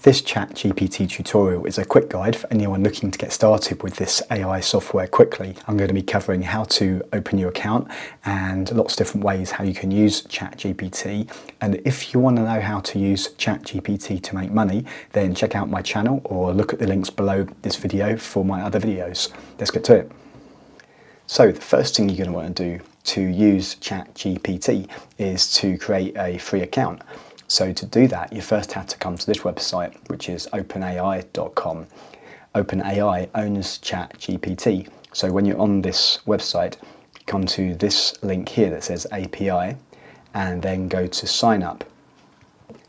This Chat GPT tutorial is a quick guide for anyone looking to get started with this AI software quickly. I'm going to be covering how to open your account and lots of different ways how you can use Chat GPT. And if you want to know how to use Chat GPT to make money, then check out my channel or look at the links below this video for my other videos. Let's get to it. So the first thing you're going to want to do to use Chat GPT is to create a free account. So to do that, you first have to come to this website, which is openai.com. OpenAI owns Chat GPT. So when you're on this website, come to this link here that says API and then go to sign up.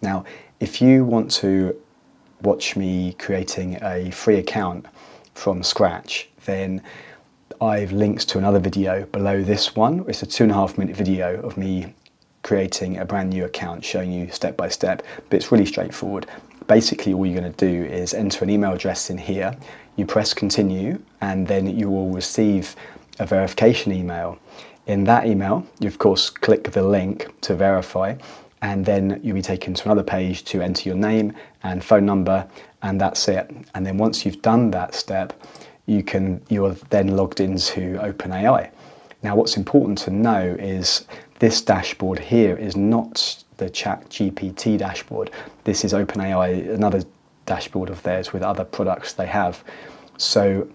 Now, if you want to watch me creating a free account from scratch, then I've linked to another video below this one. It's a 2.5-minute video of me creating a brand new account, showing you step by step, but it's really straightforward. Basically, all you're going to do is enter an email address in here, you press continue, and then you will receive a verification email. In that email, you of course click the link to verify, and then you'll be taken to another page to enter your name and phone number, and that's it. And then once you've done that step, you're then logged into OpenAI. Now, what's important to know is this dashboard here is not the Chat GPT dashboard. This is OpenAI, another dashboard of theirs with other products they have. So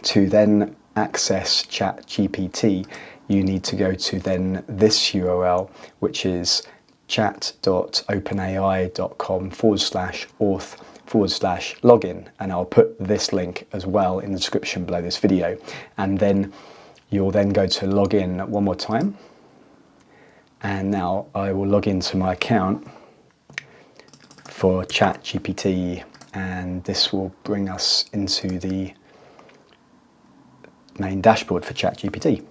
to then access Chat GPT, you need to go to then this URL, which is chat.openai.com/auth/login. And I'll put this link as well in the description below this video. And then you'll then go to login one more time. And now I will log into my account for Chat GPT, and this will bring us into the main dashboard for Chat GPT.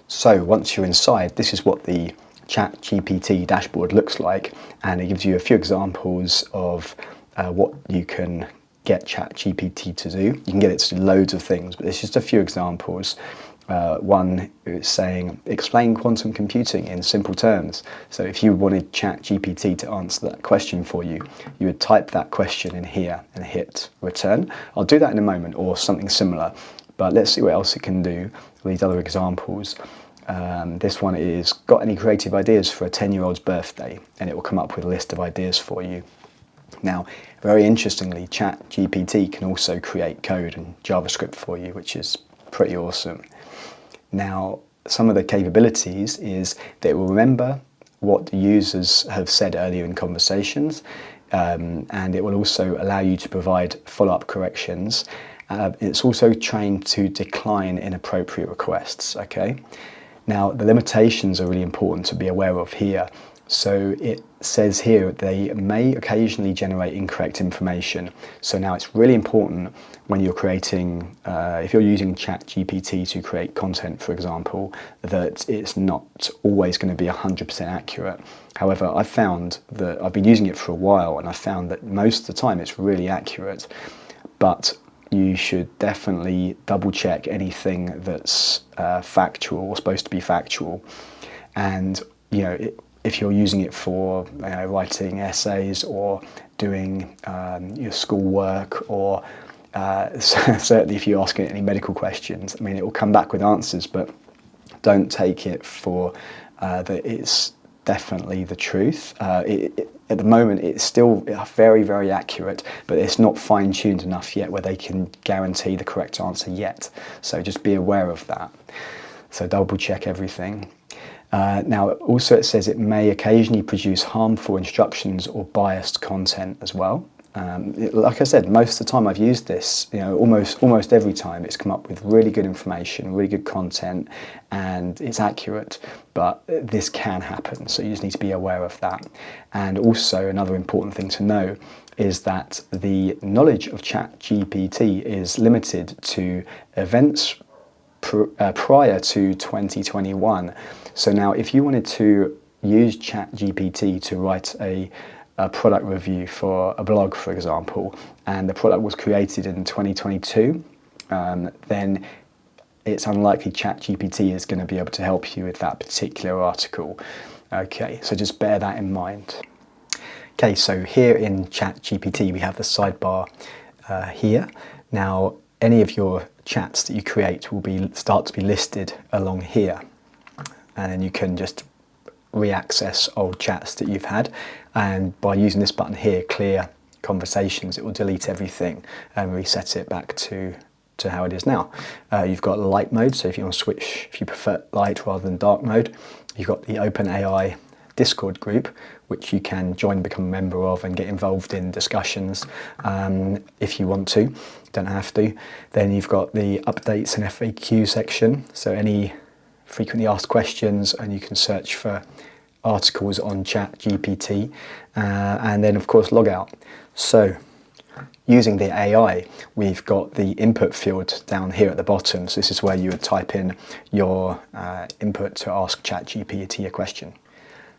So once you're inside, this is what the Chat GPT dashboard looks like, and it gives you a few examples of what you can get Chat GPT to do. You can get it to do loads of things, but there's just a few examples. One is saying, explain quantum computing in simple terms. So if you wanted Chat GPT to answer that question for you, you would type that question in here and hit return. I'll do that in a moment, or something similar, but let's see what else it can do with these other examples. This one is, got any creative ideas for a 10-year-old's birthday? And it will come up with a list of ideas for you. Now, very interestingly, Chat GPT can also create code and JavaScript for you, which is pretty awesome. Now, some of the capabilities is that it will remember what the users have said earlier in conversations, and it will also allow you to provide follow-up corrections. It's also trained to decline inappropriate requests, okay? Now, the limitations are really important to be aware of here. So it says here they may occasionally generate incorrect information. So now it's really important when you're creating, if you're using Chat GPT to create content, for example, that it's not always going to be 100% accurate. However, I've found that I've been using it for a while, and I found that most of the time it's really accurate, but you should definitely double check anything that's factual or supposed to be factual. And, you know, if you're using it for writing essays or doing your schoolwork, or certainly if you ask it any medical questions, I mean, it will come back with answers, but don't take it for that it's definitely the truth. At the moment, it's still very, very accurate, but it's not fine-tuned enough yet where they can guarantee the correct answer yet. So just be aware of that. So double check everything. Now, also it says it may occasionally produce harmful instructions or biased content as well. Like I said, most of the time I've used this, you know, almost every time it's come up with really good information, really good content, and it's accurate, but this can happen, so you just need to be aware of that. And also another important thing to know is that the knowledge of Chat GPT is limited to events prior to 2021. So now if you wanted to use Chat GPT to write a product review for a blog, for example, and the product was created in 2022, then it's unlikely Chat GPT is going to be able to help you with that particular article. Okay, so just bear that in mind. Okay, so here in Chat GPT we have the sidebar here. Now any of your chats that you create will start to be listed along here, and then you can just re-access old chats that you've had, and by using this button here, clear conversations, it will delete everything and reset it back to how it is now. You've got light mode, so if you want to switch, if you prefer light rather than dark mode. You've got the OpenAI Discord group, which you can join, become a member of, and get involved in discussions if you want to. Don't have to. Then you've got the updates and FAQ section, so any frequently asked questions, and you can search for articles on Chat GPT, and then of course logout. So using the AI, we've got the input field down here at the bottom. So this is where you would type in your input to ask Chat GPT a question.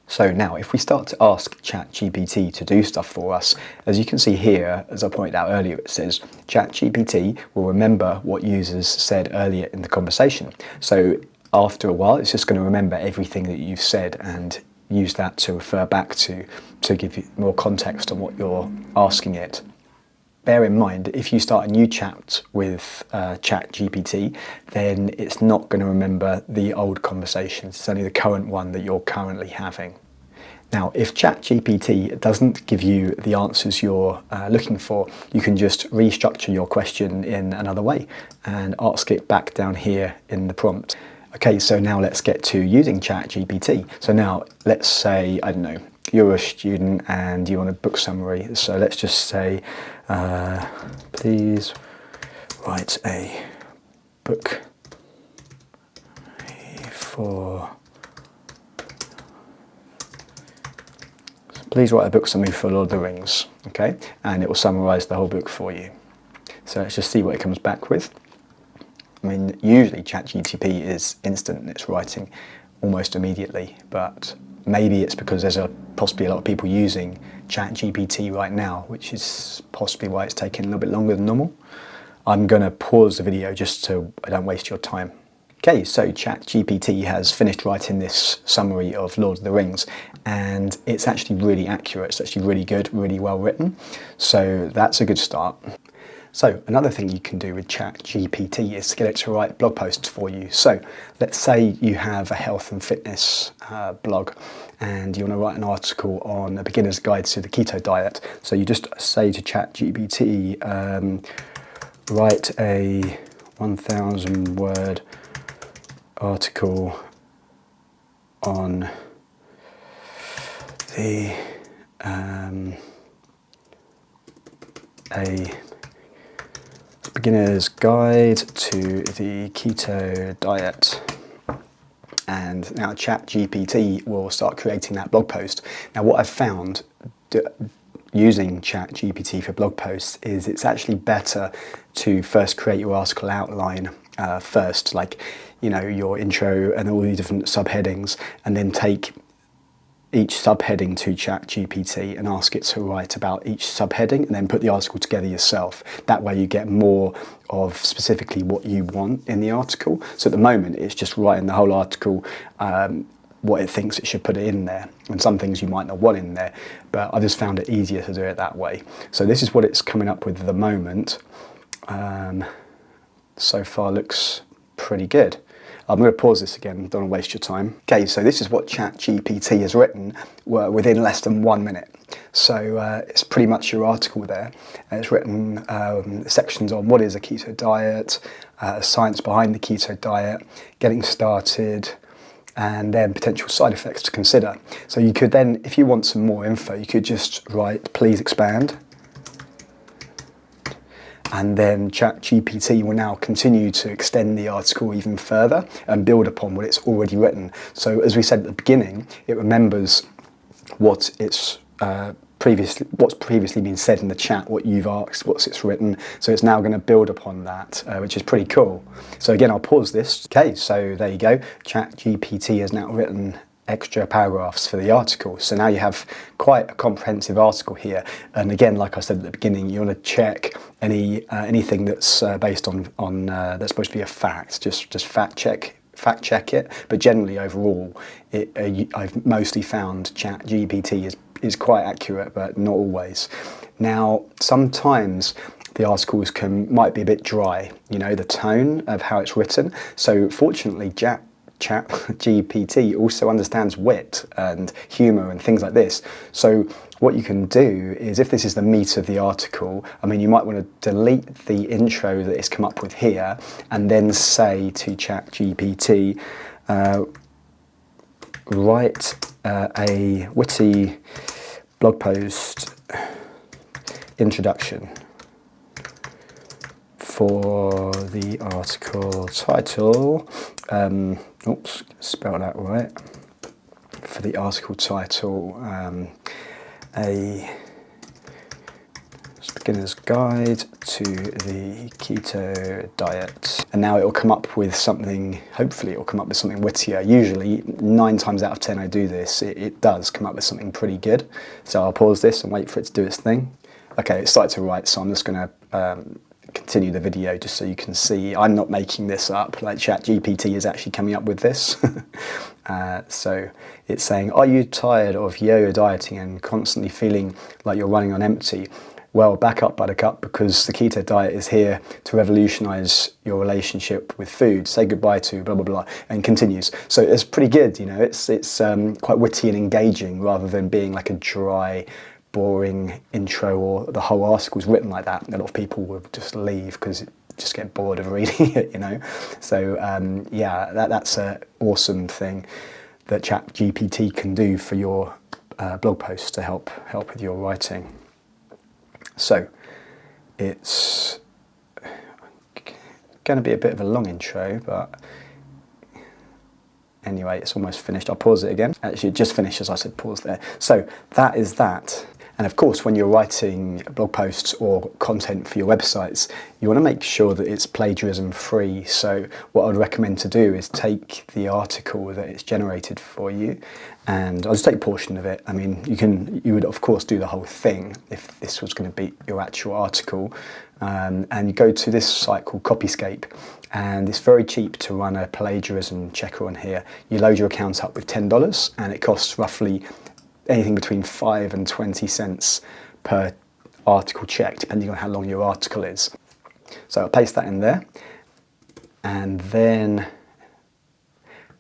So now if we start to ask Chat GPT to do stuff for us, as you can see here, as I pointed out earlier, it says Chat GPT will remember what users said earlier in the conversation. So after a while, it's just going to remember everything that you've said and use that to refer back to give you more context on what you're asking it. Bear in mind, if you start a new chat with Chat GPT, then it's not going to remember the old conversations. It's only the current one that you're currently having. Now, if Chat GPT doesn't give you the answers you're looking for, you can just restructure your question in another way and ask it back down here in the prompt. Okay, so now let's get to using Chat GPT. So now let's say, I don't know, you're a student and you want a book summary. So let's just say, please write a book please write a book summary for Lord of the Rings, okay? And it will summarize the whole book for you. So let's just see what it comes back with. I mean, usually ChatGPT is instant and it's writing almost immediately, but maybe it's because there's possibly a lot of people using ChatGPT right now, which is possibly why it's taking a little bit longer than normal. I'm going to pause the video just so I don't waste your time. Okay, so ChatGPT has finished writing this summary of Lord of the Rings, and it's actually really accurate. It's actually really good, really well written. So that's a good start. So another thing you can do with ChatGPT is to get it to write blog posts for you. So let's say you have a health and fitness blog and you want to write an article on a beginner's guide to the keto diet. So you just say to ChatGPT, write a 1,000 word article on the a beginner's guide to the keto diet. And now ChatGPT will start creating that blog post. Now what I've found using ChatGPT for blog posts is it's actually better to first create your article outline first, like, you know, your intro and all the different subheadings, and then take each subheading to ChatGPT and ask it to write about each subheading, and then put the article together yourself. That way you get more of specifically what you want in the article. So at the moment it's just writing the whole article, what it thinks it should put it in there, and some things you might not want in there, but I just found it easier to do it that way. So this is what it's coming up with at the moment. So far looks pretty good. I'm going to pause this again, don't want to waste your time. Okay, so this is what ChatGPT has written within less than 1 minute. So it's pretty much your article there. And it's written sections on what is a keto diet, science behind the keto diet, getting started, and then potential side effects to consider. So you could then, if you want some more info, you could just write, please expand. And then ChatGPT will now continue to extend the article even further and build upon what it's already written. So as we said at the beginning, it remembers what's previously been said in the chat, what you've asked, what's it's written. So it's now going to build upon that, which is pretty cool. So again, I'll pause this. Okay, so there you go. ChatGPT has now written extra paragraphs for the article. So now you have quite a comprehensive article here. And again, like I said at the beginning, you want to check anything that's based on that's supposed to be a fact. Just fact check it. But generally, overall, I've mostly found ChatGPT is quite accurate, but not always. Now, sometimes the articles might be a bit dry, you know, the tone of how it's written. So fortunately, Chat GPT also understands wit and humour and things like this. So what you can do is, if this is the meat of the article, I mean, you might want to delete the intro that it's come up with here and then say to Chat GPT, write a witty blog post introduction for the article title, oops, spell that right, for the article title, a beginner's guide to the keto diet. And now it'll come up with something, hopefully it'll come up with something wittier. Usually 9 times out of 10 I do this, it does come up with something pretty good. So I'll pause this and wait for it to do its thing. Okay, it started to write, so I'm just going to continue the video just so you can see I'm not making this up. Like, Chat GPT is actually coming up with this. So it's saying, are you tired of yo-yo dieting and constantly feeling like you're running on empty? Well, back up, buttercup, because the keto diet is here to revolutionize your relationship with food. Say goodbye to blah, blah, blah, and continues. So it's pretty good, you know, it's quite witty and engaging rather than being like a dry, boring intro, or the whole article's written like that. A lot of people would just leave because just get bored of reading it, you know. So yeah, that's an awesome thing that Chat GPT can do for your blog posts to help with your writing. So it's going to be a bit of a long intro, but anyway, it's almost finished. I'll pause it again. Actually, it just finished as I said pause there. So that is that. And of course, when you're writing blog posts or content for your websites, you want to make sure that it's plagiarism free. So what I would recommend to do is take the article that it's generated for you, and I'll just take a portion of it. I mean, you would of course do the whole thing if this was going to be your actual article. And you go to this site called Copyscape, and it's very cheap to run a plagiarism checker on here. You load your account up with $10, and it costs roughly anything between 5 and 20 cents per article check, depending on how long your article is. So I'll paste that in there, and then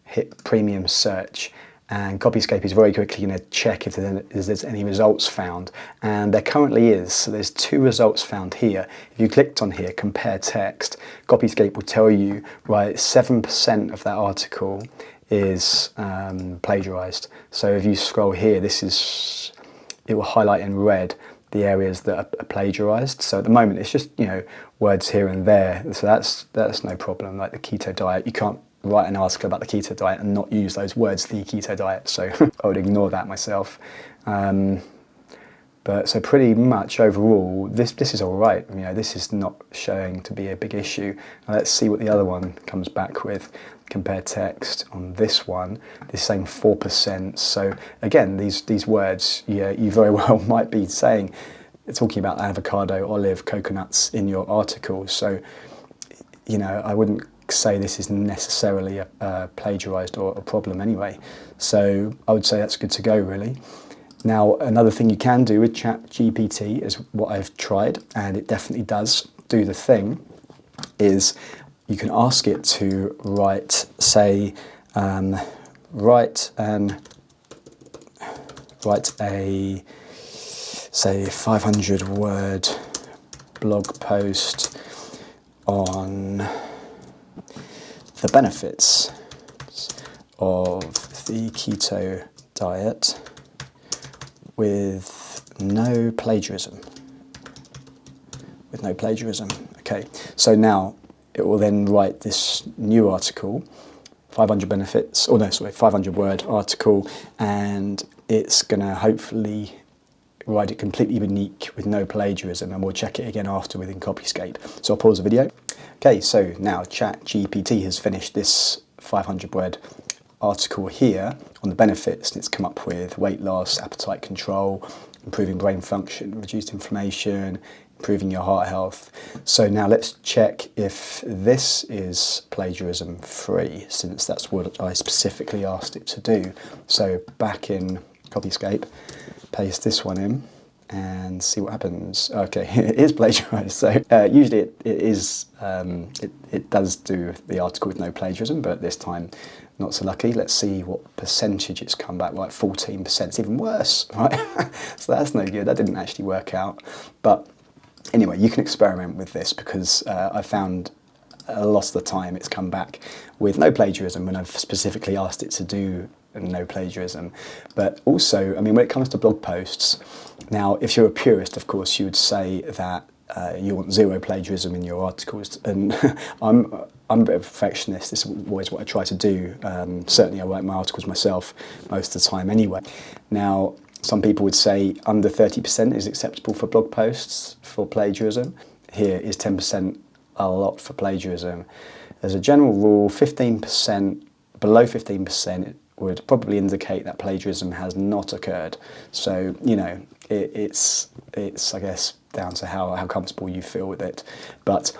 hit premium search, and Copyscape is very quickly going to check if there's any results found, and there currently is. So there's 2 results found here. If you clicked on here, compare text, Copyscape will tell you, right, 7% of that article is plagiarized. So if you scroll here, it will highlight in red the areas that are plagiarized. So at the moment it's just, you know, words here and there. So that's no problem. Like the keto diet, you can't write an article about the keto diet and not use those words, the keto diet. So I would ignore that myself. But so pretty much overall, this is all right. You know, this is not showing to be a big issue. Now let's see what the other one comes back with. Compare text on this one. This saying 4%. So again, these words, yeah, you very well might be saying, talking about avocado, olive, coconuts in your article. So, you know, I wouldn't say this is necessarily a plagiarized or a problem anyway. So I would say that's good to go, really. Now, another thing you can do with Chat GPT is what I've tried, and it definitely does do the thing, is you can ask it to write, say, write a, say, 500-word blog post on the benefits of the keto diet with no plagiarism. Okay, so now it will then write this new article, 500-word article, and it's gonna hopefully write it completely unique with no plagiarism, and we'll check it again after within Copyscape. So I'll pause the video. Okay, so now Chat GPT has finished this 500-word article here on the benefits, and it's come up with weight loss, appetite control, improving brain function, reduced inflammation, improving your heart health. So now let's check if this is plagiarism free, since that's what I specifically asked it to do. So back in Copyscape, paste this one in and see what happens. Okay, it is plagiarized. So usually it does do the article with no plagiarism, but this time not so lucky. Let's see what percentage it's come back, like 14%. It's even worse, right? So that's no good. That didn't actually work out. But anyway, you can experiment with this because I found a lot of the time it's come back with no plagiarism when I've specifically asked it to do no plagiarism. But also, I mean, when it comes to blog posts, now if you're a purist, of course, you would say that you want zero plagiarism in your articles, and I'm a bit of a perfectionist. This is always what I try to do. Certainly I write my articles myself most of the time anyway. Now, some people would say under 30% is acceptable for blog posts for plagiarism. Here is 10% a lot for plagiarism. As a general rule, 15%, below 15% would probably indicate that plagiarism has not occurred. So, you know, it's I guess, down to how comfortable you feel with it. But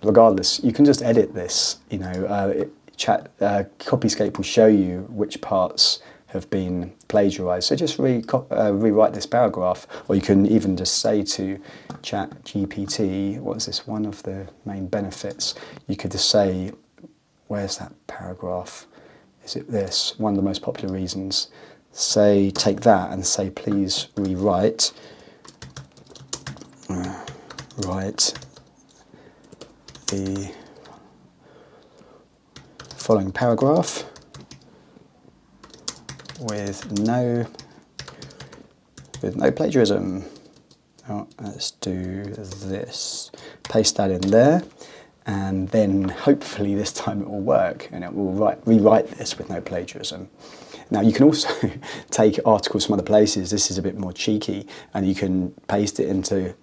regardless, you can just edit this. You know, Copyscape will show you which parts have been plagiarized. So just rewrite this paragraph, or you can even just say to Chat GPT, what is this? One of the main benefits. You could just say, where's that paragraph? Is it this? One of the most popular reasons. Say, take that and say, please rewrite. Write the following paragraph with no plagiarism. Oh, let's do this. Paste that in there, and then hopefully this time it will work and it will rewrite this with no plagiarism. Now you can also take articles from other places. This is a bit more cheeky, and you can paste it into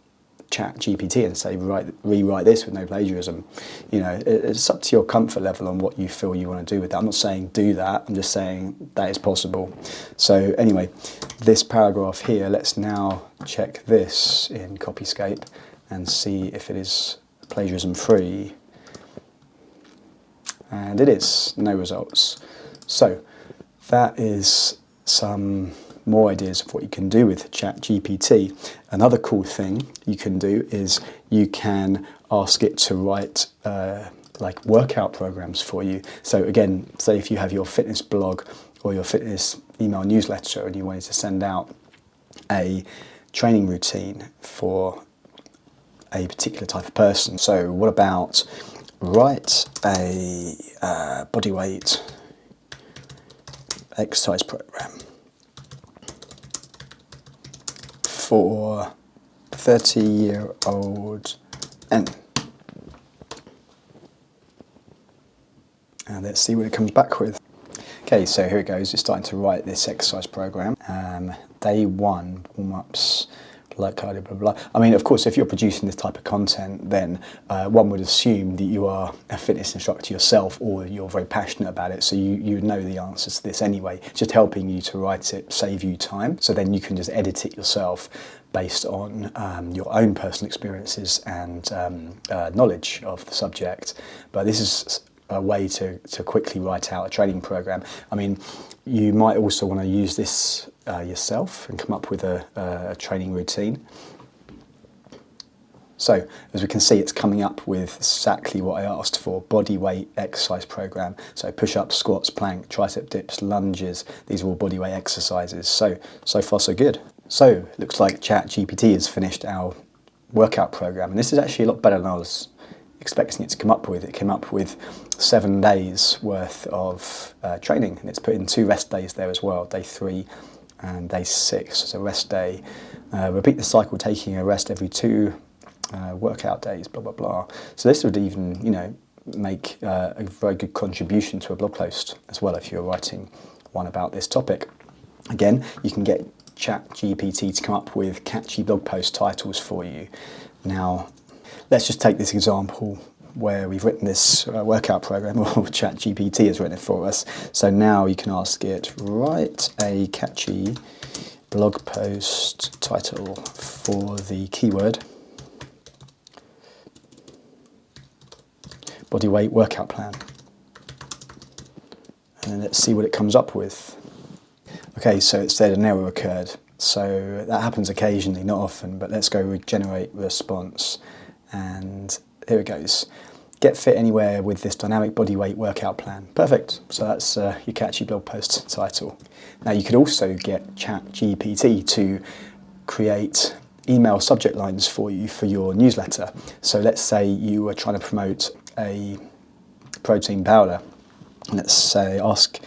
Chat GPT and say rewrite this with no plagiarism. You know, it's up to your comfort level on what you feel you want to do with that. I'm not saying do that, I'm just saying that is possible. So anyway, this paragraph here, let's now check this in Copyscape and see if it is plagiarism free. And it is, no results. So that is some more ideas of what you can do with Chat GPT. Another cool thing you can do is you can ask it to write like workout programs for you. So again, say if you have your fitness blog or your fitness email newsletter and you wanted to send out a training routine for a particular type of person. So what about write a bodyweight exercise program for 30-year-old men. And let's see what it comes back with. Okay, so here it goes. It's starting to write this exercise program. Day 1, warm-ups, light cardio, blah, blah. I mean, of course, if you're producing this type of content, then one would assume that you are a fitness instructor yourself, or you're very passionate about it, so you would know the answers to this anyway. It's just helping you to write it, save you time, so then you can just edit it yourself based on your own personal experiences and knowledge of the subject. But this is a way to quickly write out a training program. I mean, you might also want to use this yourself and come up with a training routine. So as we can see, it's coming up with exactly what I asked for: body weight exercise program. So push-ups, squats, plank, tricep dips, lunges. These are all body weight exercises. So far so good. So looks like Chat GPT has finished our workout program, and this is actually a lot better than I was expecting it to come up with. It came up with 7 days worth of training, and it's put in 2 rest days there as well, day 3 and day 6. So rest day, repeat the cycle, taking a rest every 2 workout days, blah, blah, blah. So this would even, you know, make a very good contribution to a blog post as well if you're writing one about this topic. Again, you can get Chat GPT to come up with catchy blog post titles for you. Now, let's just take this example where we've written this workout program, or Chat GPT has written it for us. So now you can ask it, write a catchy blog post title for the keyword bodyweight workout plan. And let's see what it comes up with. Okay, so it said an error occurred. So that happens occasionally, not often, but let's go with generate response. And here it goes. Get fit anywhere with this dynamic body weight workout plan. Perfect. So that's your catchy blog post title. Now you could also get Chat GPT to create email subject lines for you for your newsletter. So let's say you were trying to promote a protein powder. Let's say ask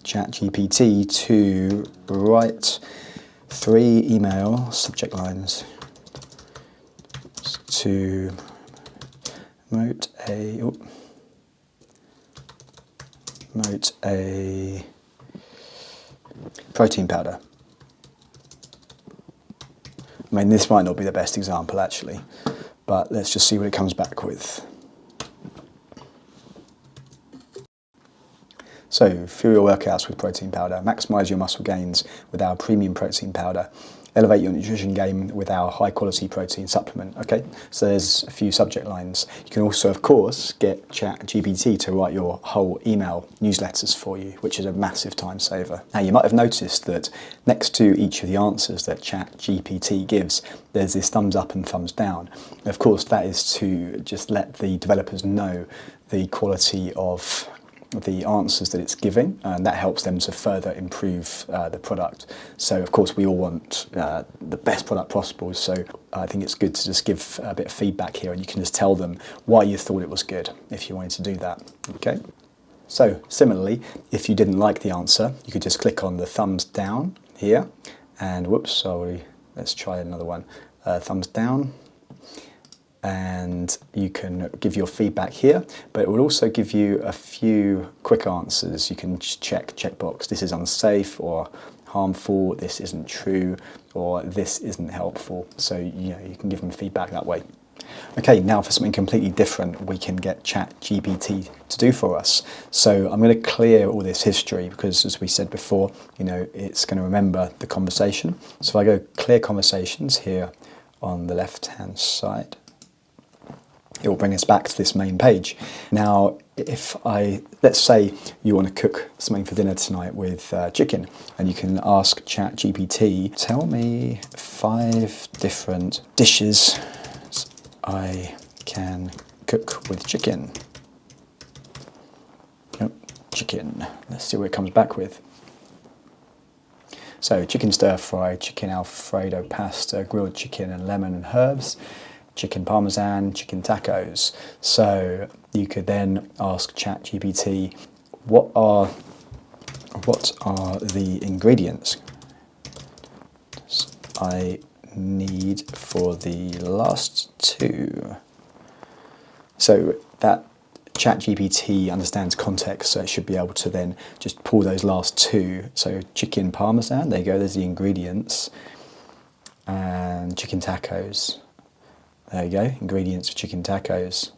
Chat GPT to write 3 email subject lines to promote a protein powder. I mean, this might not be the best example actually, but let's just see what it comes back with. So, fuel your workouts with protein powder, maximise your muscle gains with our premium protein powder, elevate your nutrition game with our high quality protein supplement. Okay, so there's a few subject lines. You can also, of course, get Chat GPT to write your whole email newsletters for you, which is a massive time saver. Now, you might have noticed that next to each of the answers that Chat GPT gives, there's this thumbs up and thumbs down. And of course, that is to just let the developers know the quality of the answers that it's giving, and that helps them to further improve the product. So of course we all want the best product possible, so I think it's good to just give a bit of feedback here, and you can just tell them why you thought it was good if you wanted to do that. Okay. So similarly, if you didn't like the answer, you could just click on the thumbs down here, and whoops, sorry, let's try another one. Thumbs down. And you can give your feedback here, but it will also give you a few quick answers. You can just checkbox, this is unsafe or harmful, this isn't true, or this isn't helpful. So you can give them feedback that way. Okay, now for something completely different, we can get Chat GPT to do for us. So I'm going to clear all this history because, as we said before, it's going to remember the conversation. So if I go clear conversations here on the left-hand side, it will bring us back to this main page. Now, let's say you want to cook something for dinner tonight with chicken, and you can ask Chat GPT, tell me 5 different dishes I can cook with chicken. Yep, chicken. Let's see what it comes back with. So, chicken stir fry, chicken Alfredo pasta, grilled chicken and lemon and herbs, chicken parmesan, chicken tacos. So you could then ask Chat GPT, what are the ingredients I need for the last 2? So that Chat GPT understands context, so it should be able to then just pull those last 2. So chicken parmesan, there you go, there's the ingredients, and chicken tacos. There you go, ingredients for chicken tacos.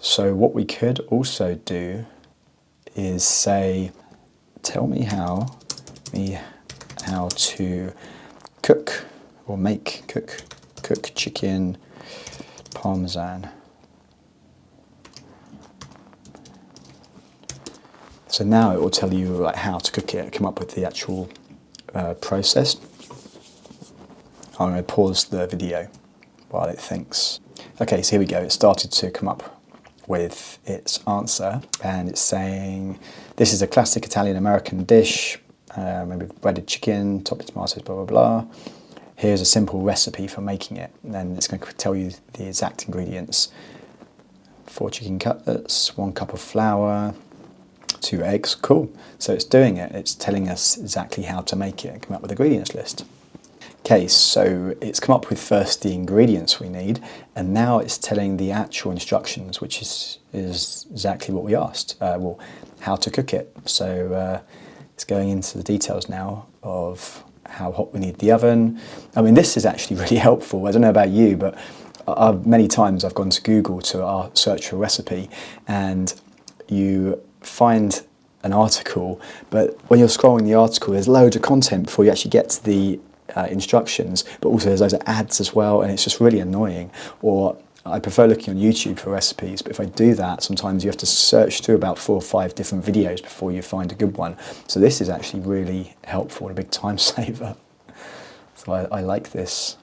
So what we could also do is say, tell me how to cook chicken parmesan. So now it will tell you how to cook it, come up with the actual process. I'm going to pause the video while it thinks. Okay, so here we go. It started to come up with its answer, and it's saying this is a classic Italian-American dish, maybe breaded chicken, topped with tomatoes, blah, blah, blah. Here's a simple recipe for making it. And then it's going to tell you the exact ingredients. 4 chicken cutlets, 1 cup of flour, 2 eggs. Cool. So it's doing it. It's telling us exactly how to make it and come up with the ingredients list. Okay, so it's come up with first the ingredients we need, and now it's telling the actual instructions, which is exactly what we asked. Well, how to cook it. So it's going into the details now of how hot we need the oven. I mean, this is actually really helpful. I don't know about you, but many times I've gone to Google to search for a recipe, and you find an article, but when you're scrolling the article, there's loads of content before you actually get to the instructions, but also there's loads of ads as well, and it's just really annoying. Or I prefer looking on YouTube for recipes, but if I do that, sometimes you have to search through about 4 or 5 different videos before you find a good one. So this is actually really helpful and a big time saver. So I like this.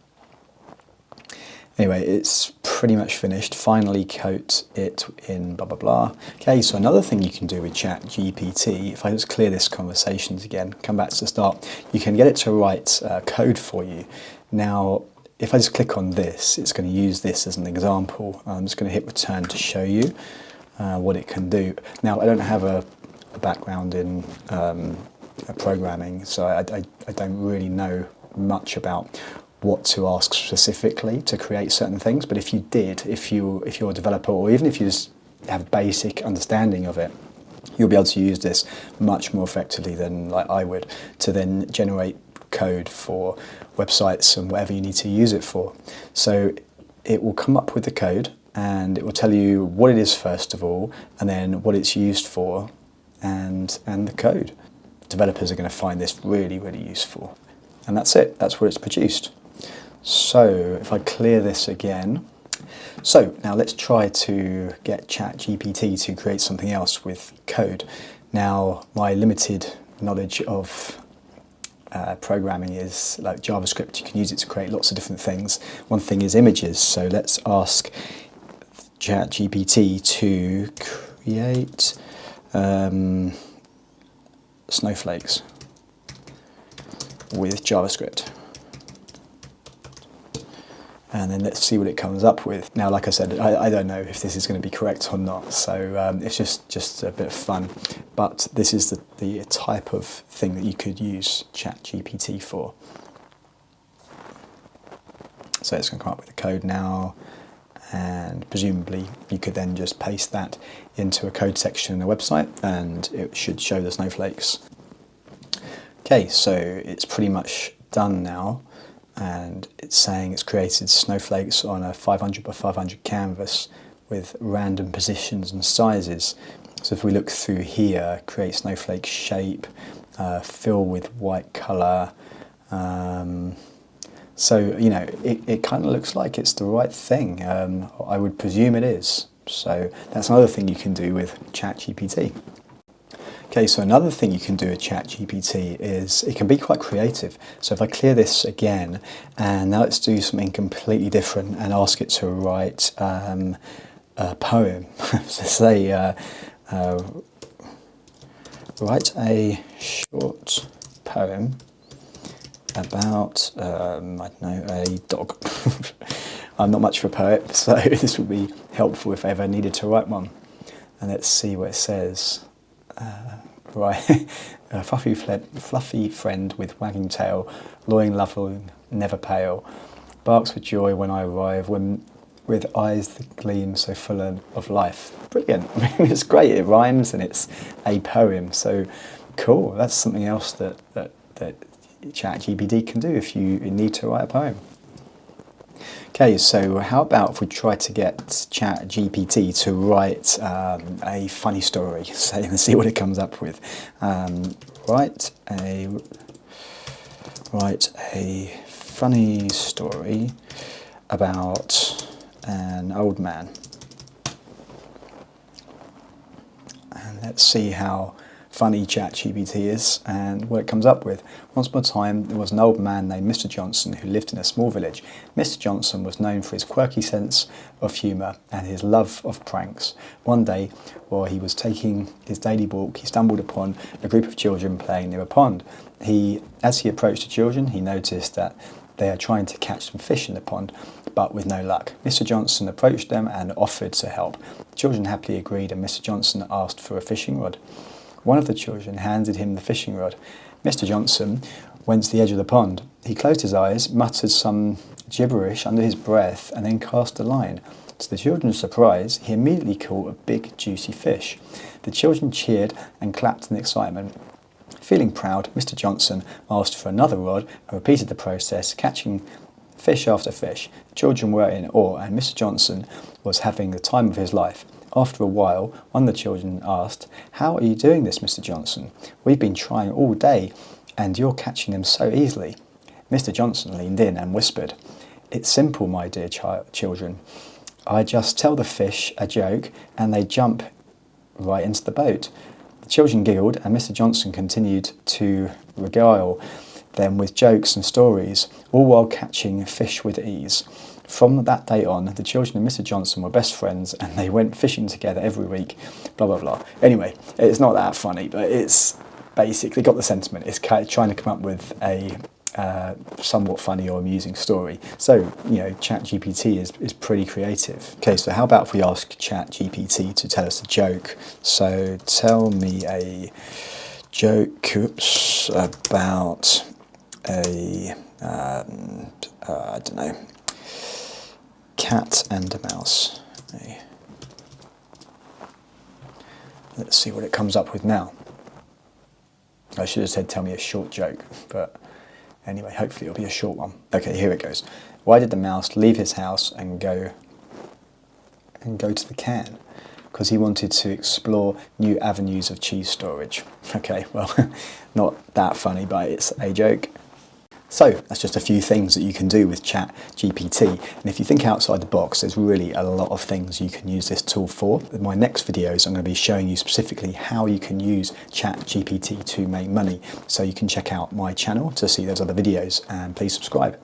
Anyway, it's pretty much finished. Finally coat it in blah, blah, blah. Okay, so another thing you can do with Chat GPT, if I just clear this conversations again, come back to the start, you can get it to write code for you. Now, if I just click on this, it's going to use this as an example. I'm just going to hit return to show you what it can do. Now, I don't have a background in programming, so I don't really know much about what to ask specifically to create certain things, but if you did, if you're a developer, or even if you just have a basic understanding of it, you'll be able to use this much more effectively than like I would, to then generate code for websites and whatever you need to use it for. So it will come up with the code, and it will tell you what it is first of all, and then what it's used for, and the code. Developers are going to find this really, really useful. And that's it, that's what it's produced. So if I clear this again, so now let's try to get Chat GPT to create something else with code. Now, my limited knowledge of programming is like JavaScript. You can use it to create lots of different things. One thing is images, so let's ask Chat GPT to create snowflakes with JavaScript. And then let's see what it comes up with. Now, like I said, I don't know if this is going to be correct or not, so it's just a bit of fun. But this is the type of thing that you could use ChatGPT for. So it's going to come up with the code now, and presumably you could then just paste that into a code section in a website, and it should show the snowflakes. Okay, so it's pretty much done now. And it's saying it's created snowflakes on a 500 by 500 canvas with random positions and sizes. So if we look through here, create snowflake shape, fill with white colour. So, you know, it kind of looks like it's the right thing. I would presume it is. So that's another thing you can do with ChatGPT. Okay, so another thing you can do with ChatGPT is it can be quite creative. So if I clear this again, and now let's do something completely different and ask it to write a poem. So say, write a short poem about, I don't know, a dog. I'm not much of a poet, so this would be helpful if I ever needed to write one. And let's see what it says. Right, a fluffy friend with wagging tail, loyal, loving, never pale, barks with joy when I arrive, with eyes that gleam so full of life. Brilliant. I mean, it's great. It rhymes and it's a poem. So cool. That's something else that ChatGPT can do if you need to write a poem. Okay, so how about if we try to get ChatGPT to write a funny story? So let's see what it comes up with. Write a funny story about an old man. And let's see how funny ChatGPT is and what it comes up with. Once upon a time, there was an old man named Mr. Johnson who lived in a small village. Mr. Johnson was known for his quirky sense of humour and his love of pranks. One day, while he was taking his daily walk, he stumbled upon a group of children playing near a pond. As he approached the children, he noticed that they are trying to catch some fish in the pond, but with no luck. Mr. Johnson approached them and offered to help. The children happily agreed, and Mr. Johnson asked for a fishing rod. One of the children handed him the fishing rod. Mr. Johnson went to the edge of the pond. He closed his eyes, muttered some gibberish under his breath, and then cast a line. To the children's surprise, he immediately caught a big, juicy fish. The children cheered and clapped in excitement. Feeling proud, Mr. Johnson asked for another rod and repeated the process, catching fish after fish. The children were in awe, and Mr. Johnson was having the time of his life. After a while, one of the children asked, "How are you doing this, Mr. Johnson? We've been trying all day, and you're catching them so easily." Mr. Johnson leaned in and whispered, "It's simple, my dear children. I just tell the fish a joke, and they jump right into the boat." The children giggled, and Mr. Johnson continued to regale them with jokes and stories, all while catching fish with ease. From that day on, the children and Mr. Johnson were best friends and they went fishing together every week, blah, blah, blah. Anyway, it's not that funny, but it's basically got the sentiment. It's trying to come up with a somewhat funny or amusing story. So, you know, Chat GPT is pretty creative. Okay, so how about if we ask Chat GPT to tell us a joke? So tell me a joke about a, I don't know, cat and a mouse. Let's see what it comes up with now. I should have said tell me a short joke, but anyway, hopefully it'll be a short one. Okay, here it goes. Why did the mouse leave his house and go to the can? Because he wanted to explore new avenues of cheese storage. Okay, well, not that funny, but it's a joke. So that's just a few things that you can do with Chat GPT. And if you think outside the box, there's really a lot of things you can use this tool for. In my next videos, I'm going to be showing you specifically how you can use Chat GPT to make money. So you can check out my channel to see those other videos, and please subscribe.